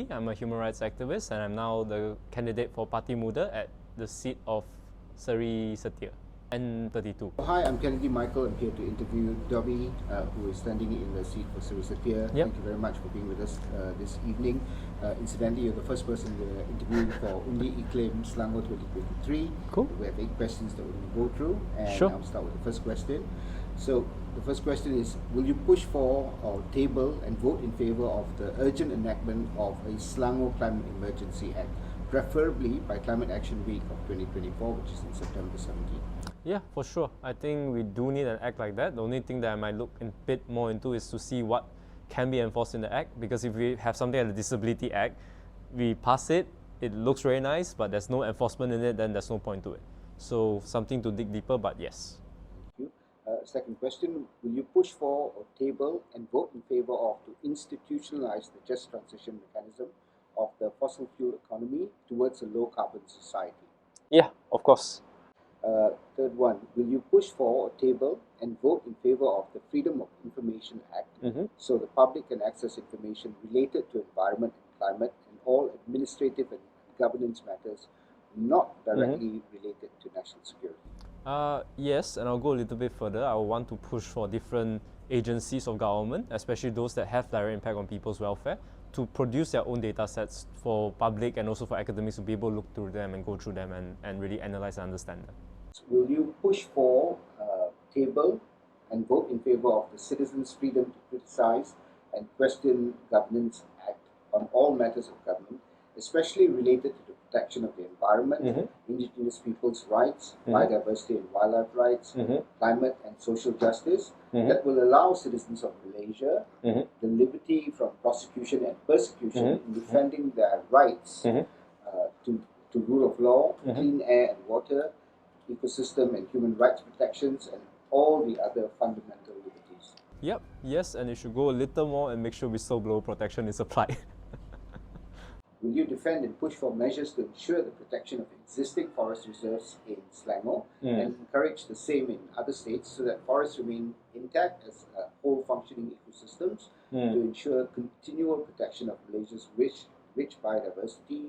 Dobby. I'm a human rights activist, and I'm now the candidate for Party MUDA at the seat of Seri Setia, N32. Hi, I'm Kennedy Michael. I'm here to interview Dobby, who is standing in the seat for Seri Setia. Yep. Thank you very much for being with us this evening. Incidentally, you're the first person we're interviewing for only Iklim Selangor 2023. Cool. We have 8 questions that we're going to go through, and Sure. I'll start with the first question. So, the first question is, will you push for or table and vote in favour of the urgent enactment of a Selangor Climate Emergency Act, preferably by Climate Action Week of 2024, which is in September 17th? Yeah, for sure. I think we do need an act like that. The only thing that I might look a bit more into is to see what can be enforced in the act, because if we have something like the Disability Act, we pass it, it looks very nice, but there's no enforcement in it, then there's no point to it. So something to dig deeper, but yes. Thank you. Second question, will you push for or table and vote in favour of to institutionalise the just transition mechanism of the fossil fuel economy towards a low carbon society? Yeah, of course. Third one, will you push for or table and vote in favour of the Freedom of Information Act, so the public can access information related to environment and climate and all administrative and governance matters not directly related to national security? Yes, and I'll go a little bit further. I will want to push for different agencies of government, especially those that have direct impact on people's welfare, to produce their own data sets for public and also for academics to be able to look through them and go through them and really analyze and understand them. Will you push for, table and vote in favour of the Citizens' Freedom to Criticise and Question Governance Act on all matters of government, especially related to the protection of the environment, indigenous people's rights, biodiversity and wildlife rights, climate and social justice, that will allow citizens of Malaysia the liberty from prosecution and persecution in defending their rights to rule of law, clean air and water, ecosystem and human rights protections, and all the other fundamental liberties? Yep, yes, and it should go a little more and make sure whistleblower protection is applied. Will you defend and push for measures to ensure the protection of existing forest reserves in Selangor and encourage the same in other states so that forests remain intact as whole functioning ecosystems to ensure continual protection of Malaysia's rich biodiversity,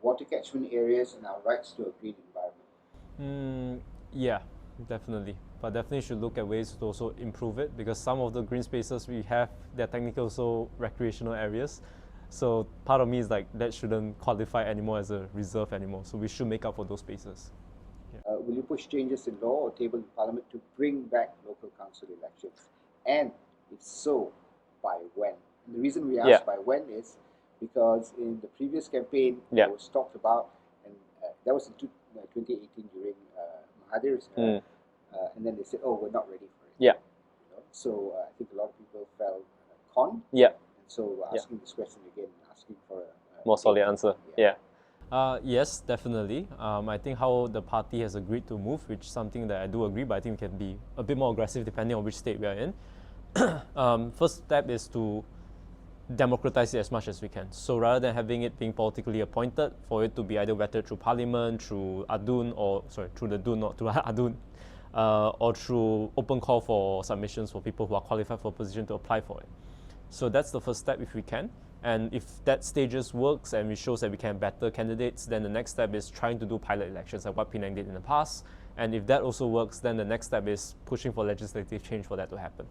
water catchment areas, and our rights to a green environment? Yeah, definitely. But definitely should look at ways to also improve it, because some of the green spaces we have, they're technically also recreational areas. So part of me is like, that shouldn't qualify anymore as a reserve anymore. So we should make up for those spaces. Yeah. Will you push changes in law or table in Parliament to bring back local council elections? And if so, by when? And the reason we ask by when is because in the previous campaign, it was talked about, and that was in 2018 during Mahathir's and then they said, oh, we're not ready for it. Yeah. You know? So I think a lot of people felt conned. Yeah. And so we're asking this question again, asking for a more solid answer. Yeah. Yes, definitely. I think how the party has agreed to move, which is something that I do agree, but I think we can be a bit more aggressive depending on which state we are in. First step is to democratize it as much as we can. So rather than having it being politically appointed, for it to be either vetted through Parliament, through ADUN, or sorry, through the DUN, not through ADUN, or through open call for submissions for people who are qualified for a position to apply for it. So that's the first step if we can. And if that stages works and it shows that we can have better candidates, then the next step is trying to do pilot elections like what Penang did in the past. And if that also works, then the next step is pushing for legislative change for that to happen.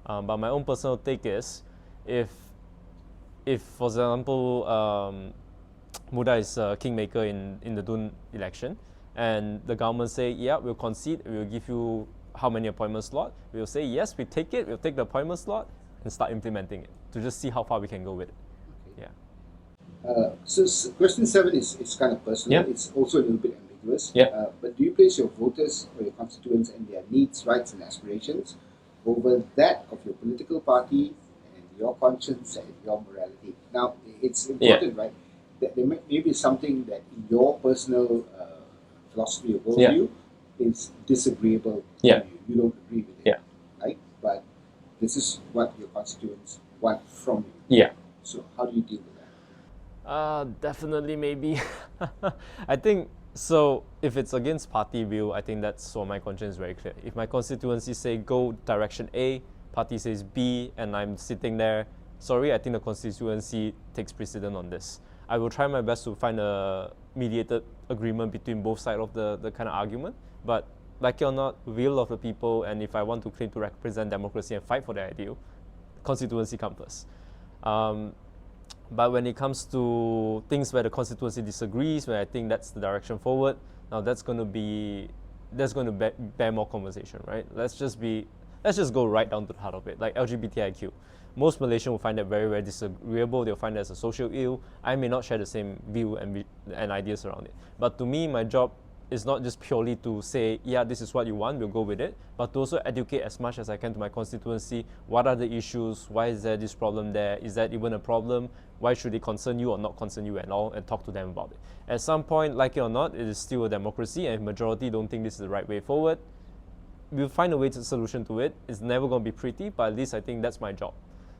But my own personal take is, if for example, MUDA is a kingmaker in the DUN election, and the government say, yeah, we'll concede, we'll give you how many appointment slot, we'll say, yes, we take it, we'll take the appointment slot and start implementing it to just see how far we can go with it. Okay. Yeah. So question 7 is kind of personal. Yeah. It's also a little bit ambiguous. Yeah. But do you place your voters or your constituents and their needs, rights and aspirations over that of your political party and your conscience and your morality? Now, it's important, right, that there may be something that in your personal philosophy or worldview is disagreeable to you. You don't agree with it, right? But this is what your constituents want from you. Yeah. So how do you deal with that? Definitely, maybe. I think, so if it's against party view, I think that's so my conscience is very clear. If my constituency say go direction A, party says B, and I'm sitting there sorry, I think the constituency takes precedent on this. I will try my best to find a mediated agreement between both sides of the kind of argument, but like it or not, will of the people, and if I want to claim to represent democracy and fight for the ideal, constituency comes first. But when it comes to things where the constituency disagrees, where I think that's the direction forward, now that's going to bear more conversation, right? Let's just go right down to the heart of it, like LGBTIQ. Most Malaysians will find that very, very disagreeable. They'll find that as a social ill. I may not share the same view and ideas around it. But to me, my job is not just purely to say, yeah, this is what you want, we'll go with it, but to also educate as much as I can to my constituency. What are the issues? Why is there this problem there? Is that even a problem? Why should it concern you or not concern you at all? And talk to them about it. At some point, like it or not, it is still a democracy, and if majority don't think this is the right way forward, we'll find a way to solution to it. It's never going to be pretty, but at least I think that's my job.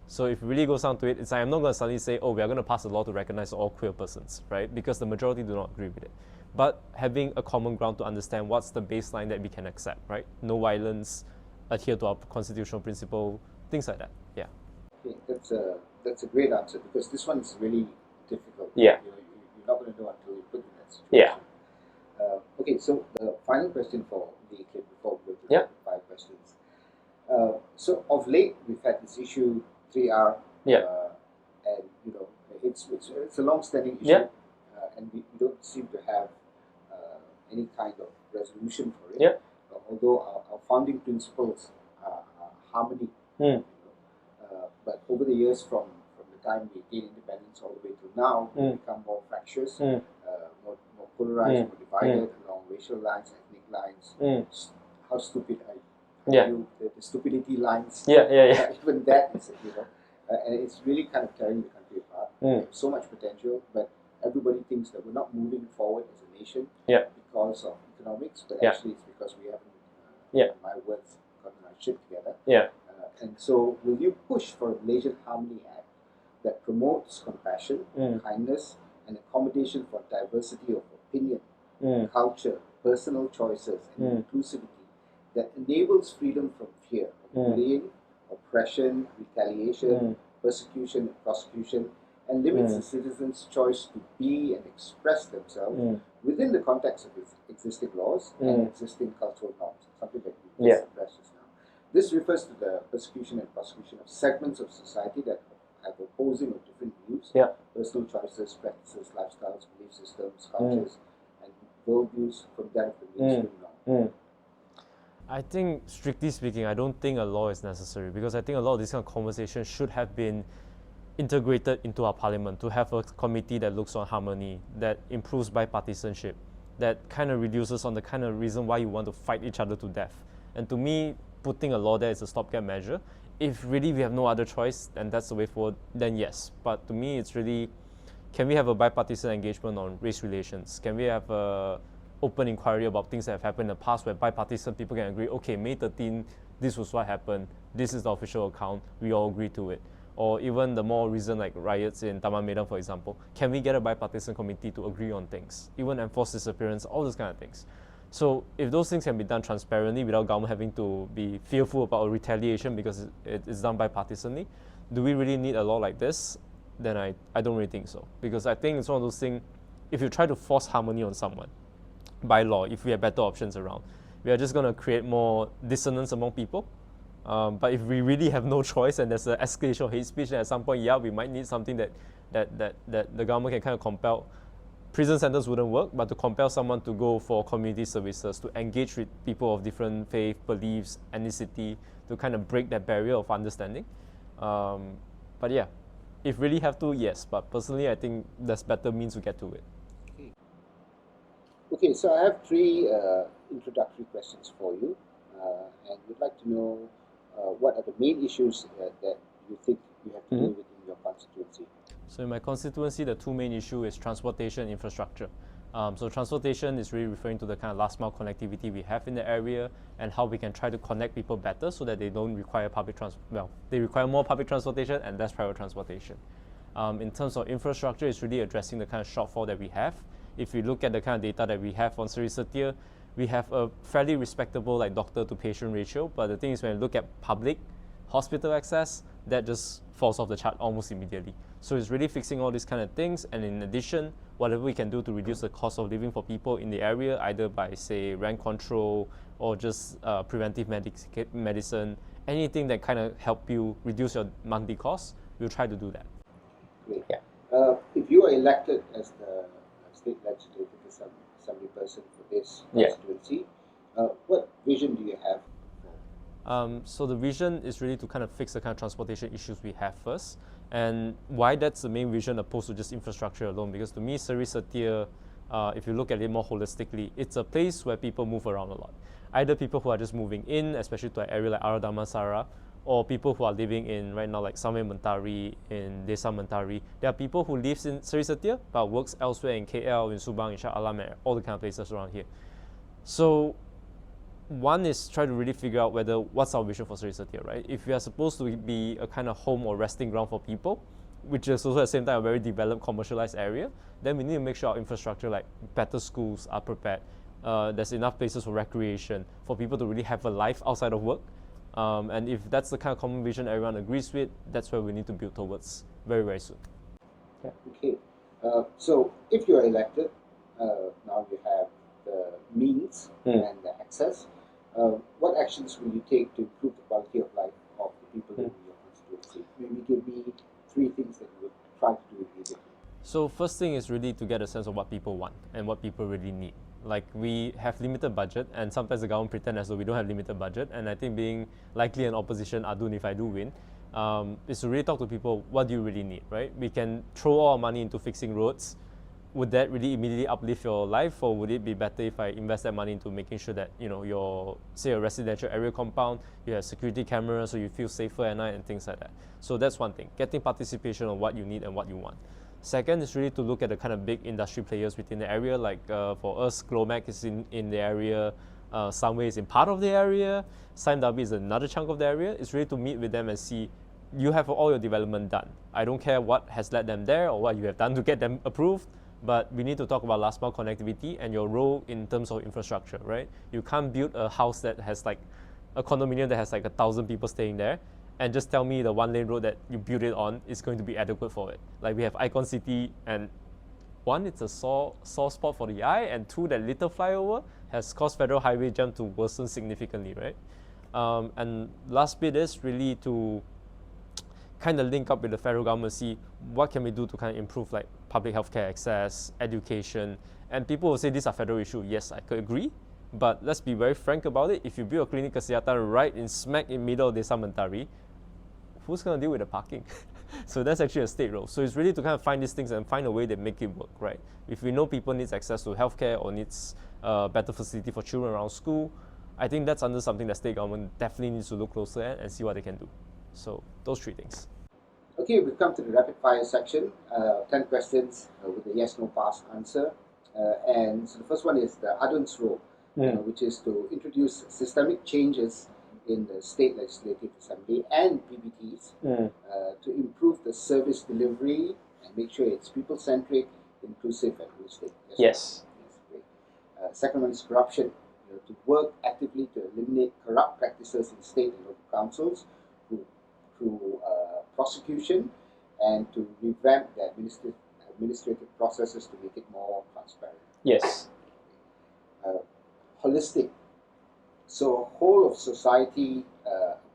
So if it really goes down to it, it's like I'm not going to suddenly say, oh, we are going to pass a law to recognize all queer persons, right? Because the majority do not agree with it. But having a common ground to understand what's the baseline that we can accept, right? No violence, adhere to our constitutional principle, things like that. Yeah. Okay, that's a great answer, because this one is really difficult. Yeah. You're not going to know until you put in that situation. Yeah. Okay, so the final question for the Iklim before we go to Yeah. the 5 questions. So of late, we've had this issue 3R. Yeah. And it's a long-standing issue. Yeah. And we don't seem to have any kind of resolution for it. Yeah. Although our founding principles are harmony. But over the years, from the time we gained independence all the way to now, we become more fractious, more polarized, more divided along racial lines, ethnic lines. How stupid are you? The stupidity lines. Even that is, and it's really kind of tearing the country apart. So much potential, but everybody thinks that we're not moving forward as a nation because of economics, but actually it's because we haven't, in my words, gotten our shit together. And so, will you push for a Malaysian Harmony Act that promotes compassion, kindness, and accommodation for diversity of opinion, culture, personal choices, and inclusivity that enables freedom from fear of bullying, oppression, retaliation, persecution, and prosecution, and limits the citizens' choice to be and express themselves within the context of existing laws and existing cultural norms, something that we just addressed just now. This refers to the persecution and prosecution of segments of society that have opposing or different views, personal choices, practices, lifestyles, belief systems, cultures, and worldviews from that of the mainstream norm. I think, strictly speaking, I don't think a law is necessary, because I think a lot of this kind of conversation should have been integrated into our parliament, to have a committee that looks on harmony, that improves bipartisanship, that kind of reduces on the kind of reason why you want to fight each other to death. And to me, putting a law there is a stopgap measure. If really we have no other choice and that's the way forward, then yes. But to me, it's really, can we have a bipartisan engagement on race relations? Can we have a open inquiry about things that have happened in the past, where bipartisan people can agree, okay, May 13, this was what happened, this is the official account, we all agree to it. Or even the more recent like riots in Taman Medan, for example, can we get a bipartisan committee to agree on things, even enforce disappearance, all those kind of things. So if those things can be done transparently without government having to be fearful about retaliation because it's done bipartisanly, do we really need a law like this? Then I don't really think so. Because I think it's one of those things, if you try to force harmony on someone by law, if we have better options around, we are just going to create more dissonance among people. But if we really have no choice and there's an escalation of hate speech, then at some point, we might need something that the government can kind of compel. Prison centers wouldn't work, but to compel someone to go for community services, to engage with people of different faith, beliefs, ethnicity, to kind of break that barrier of understanding. But yeah, if really have to, yes. But personally, I think there's better means to get to it. Okay, so I have 3 introductory questions for you, and we'd like to know what are the main issues that you think you have to deal with in your constituency. So in my constituency, the 2 main issues is transportation and infrastructure. So transportation is really referring to the kind of last mile connectivity we have in the area, and how we can try to connect people better so that they don't require they require more public transportation and less private transportation. In terms of infrastructure, it's really addressing the kind of shortfall that we have. If you look at the kind of data that we have on Seri Setia, we have a fairly respectable doctor to patient ratio, but the thing is, when you look at public, hospital access, that just falls off the chart almost immediately. So it's really fixing all these kind of things, and in addition, whatever we can do to reduce the cost of living for people in the area, either by, say, rent control or just preventive medicine, anything that kind of help you reduce your monthly costs, we'll try to do that. Great. Yeah. If you are elected as the state legislative assembly person for this constituency, what vision do you have? So the vision is really to kind of fix the kind of transportation issues we have first, and why that's the main vision opposed to just infrastructure alone. Because to me, Seri Setia, if you look at it more holistically, it's a place where people move around a lot. Either people who are just moving in, especially to an area like Damansara, or people who are living in right now like somewhere Mentari, in Desa Mentari. There are people who live in Seri Setia but works elsewhere in KL, in Subang, in Shah Alam, and all the kind of places around here. So one is try to really figure out what's our vision for Seri Setia, right? If we are supposed to be a kind of home or resting ground for people, which is also at the same time a very developed commercialized area, then we need to make sure our infrastructure, like better schools, are prepared. There's enough places for recreation, for people to really have a life outside of work. And if that's the kind of common vision everyone agrees with, that's where we need to build towards very, very soon. Yeah. Okay. So if you are elected, now you have the means and the access. What actions will you take to improve the quality of life of the people in your constituency? Maybe give me 3 things that you would try to do immediately. So first thing is really to get a sense of what people want and what people really need. Like, we have limited budget, and sometimes the government pretend as though we don't have limited budget, and I think being likely an opposition adun if I do win, is to really talk to people, what do you really need, right? We can throw all our money into fixing roads. Would that really immediately uplift your life, or would it be better if I invest that money into making sure that, you know, your, say, a residential area compound, you have security cameras so you feel safer at night and things like that. So that's one thing, getting participation on what you need and what you want. Second is really to look at the kind of big industry players within the area, like for us, Glomac is in the area, Sunway is in part of the area, Dobby is another chunk of the area. It's really to meet with them and see, you have all your development done. I don't care what has led them there or what you have done to get them approved, but we need to talk about last mile connectivity and your role in terms of infrastructure, right? You can't build a house that has like a condominium that has like 1,000 people staying there and just tell me the 1-lane road that you build it on is going to be adequate for it. Like, we have Icon City, and 1, it's a sore spot for the eye, and 2, that little flyover has caused Federal Highway jam to worsen significantly, right? And last bit is really to kind of link up with the federal government, see what can we do to kind of improve like public healthcare access, education. And people will say these are federal issues. Yes, I could agree, but let's be very frank about it. If you build a clinic kesihatan right in smack in middle of Desa Mentari, who's going to deal with the parking? So that's actually a state role. So it's really to kind of find these things and find a way that make it work, right? If we know people needs access to healthcare or needs better facility for children around school, I think that's under something that state government definitely needs to look closer at and see what they can do. So those 3 things. Okay, we've come to the rapid fire section. 10 questions with a yes, no, pass answer. And so the first one is the adun's role, which is to introduce systemic changes in the State Legislative Assembly and PBTs to improve the service delivery and make sure it's people-centric, inclusive, and holistic. Yes. Great. Second one is corruption. To work actively to eliminate corrupt practices in state and local councils through prosecution, and to revamp the administrative processes to make it more transparent. Yes. Holistic. So a whole of society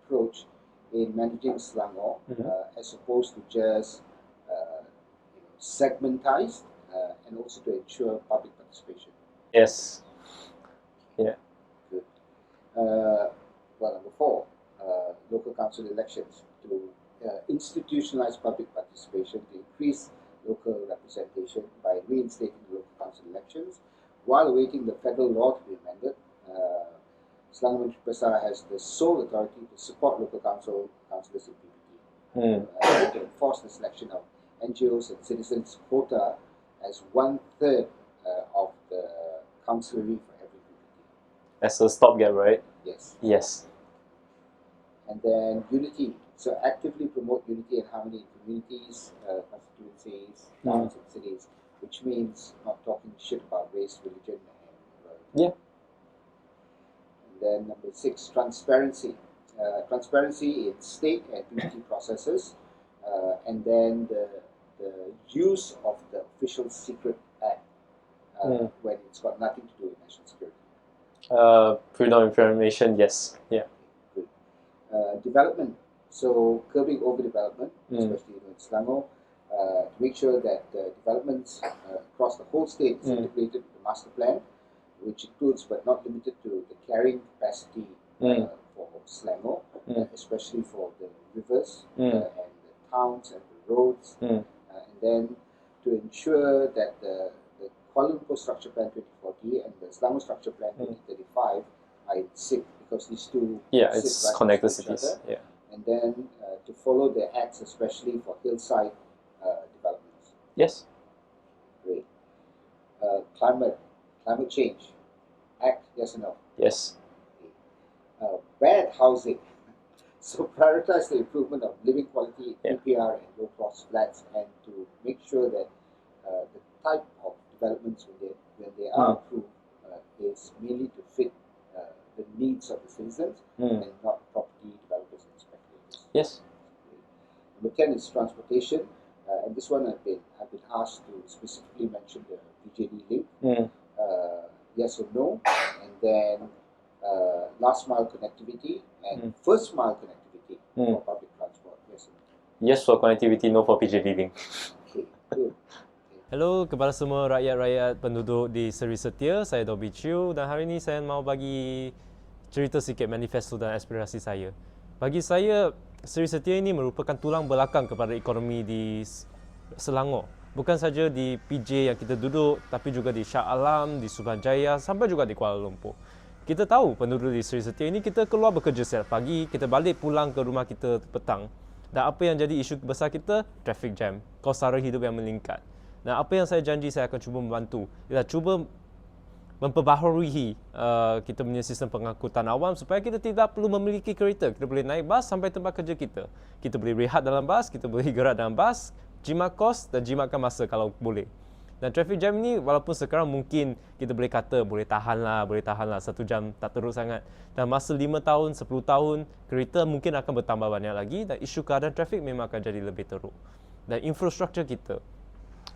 approach in managing Selangor, as opposed to just segmentized, and also to ensure public participation. Yes. Yeah. Good. Well, number 4, local council elections, to institutionalize public participation, to increase local representation by reinstating local council elections, while awaiting the federal law to be amended. Selangor Municipal has the sole authority to support local councillors in PPT, to enforce the selection of NGOs and citizens quota as 1/3 of the councillary for every PPT. That's a stopgap, right? Yes. Yes. And then unity. So actively promote unity and harmony in communities, constituencies, towns and cities, which means not talking shit about race, religion, and Yeah. And then number 6, transparency. transparency in state and community processes, and then the use of the Official Secret Act when it's got nothing to do with national security. Freedom of information, yes. Yeah. Good. Development, so curbing overdevelopment, especially in Selangor, to make sure that developments across the whole state is integrated with the master plan, which includes but not limited to the carrying capacity for Selangor, especially for the rivers and the towns and the roads, and then to ensure that the Kuala Lumpur Structure Plan 2040 and the Selangor Structure Plan 2035 are in sync, because these two it's right connected next to each cities. other. Yeah. And then to follow the acts, especially for hillside developments. Yes. Great. Climate change act, yes or no? Yes. Bad housing. So prioritize the improvement of living quality in PPR and low-cost flats, and to make sure that the type of developments when they are approved is mainly to fit the needs of the citizens and not property developers and speculators. Yes. Number 10 is transportation, and this one I've been asked to specifically mention the PJD link. Yes or no, and then last mile connectivity and first mile connectivity for public transport. Yes or no? Yes for connectivity, no for PJD link. Okay, good. Hello kepada semua rakyat-rakyat penduduk di Seri Setia, saya Dobby dan hari ini saya mau bagi cerita sikit manifesto dan aspirasi saya. Bagi saya, Seri Setia ini merupakan tulang belakang kepada ekonomi di Selangor. Bukan saja di PJ yang kita duduk, tapi juga di Shah Alam, di Subanjaya, sampai juga di Kuala Lumpur. Kita tahu penduduk di Seri Setia ini, kita keluar bekerja setiap pagi, kita balik pulang ke rumah kita petang. Dan apa yang jadi isu besar kita? Traffic jam, kos sara hidup yang meningkat. Dan apa yang saya janji, saya akan cuba membantu. Kita cuba memperbaharui kita punya sistem pengangkutan awam supaya kita tidak perlu memiliki kereta. Kita boleh naik bas sampai tempat kerja kita. Kita boleh rehat dalam bas, kita boleh gerak dalam bas, jimat kos dan jimatkan masa kalau boleh. Dan traffic jam ni walaupun sekarang mungkin kita boleh kata boleh tahan lah 1 jam tak teruk sangat. Dan masa 5 tahun, 10 tahun, kereta mungkin akan bertambah banyak lagi dan isu keadaan trafik memang akan jadi lebih teruk. Dan infrastruktur kita,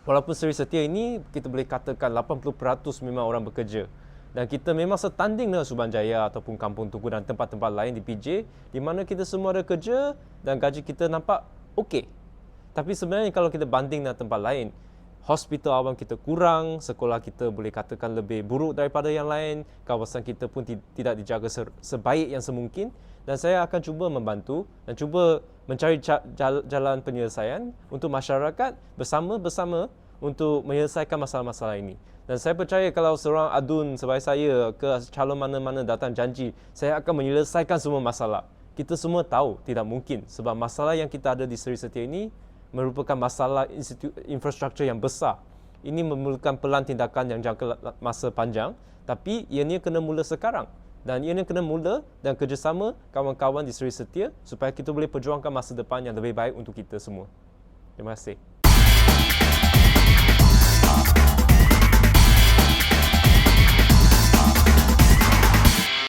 walaupun Seri Setia ini kita boleh katakan 80% memang orang bekerja. Dan kita memang setanding dengan Subanjaya ataupun Kampung Tugu dan tempat-tempat lain di PJ, di mana kita semua ada kerja dan gaji kita nampak okey. Tapi sebenarnya kalau kita banding dengan tempat lain, hospital awam kita kurang, sekolah kita boleh katakan lebih buruk daripada yang lain, kawasan kita pun tidak dijaga sebaik yang semungkin. Dan saya akan cuba membantu dan cuba mencari jalan penyelesaian untuk masyarakat bersama-bersama untuk menyelesaikan masalah-masalah ini. Dan saya percaya kalau seorang adun sebagai saya ke calon mana-mana datang janji, saya akan menyelesaikan semua masalah. Kita semua tahu tidak mungkin sebab masalah yang kita ada di Seri Setia ini merupakan masalah infrastruktur yang besar. Ini memerlukan pelan tindakan yang jangka masa panjang, tapi ianya kena mula sekarang. Dan ianya kena mula dan kerjasama kawan-kawan di Seri Setia supaya kita boleh perjuangkan masa depan yang lebih baik untuk kita semua. Terima kasih.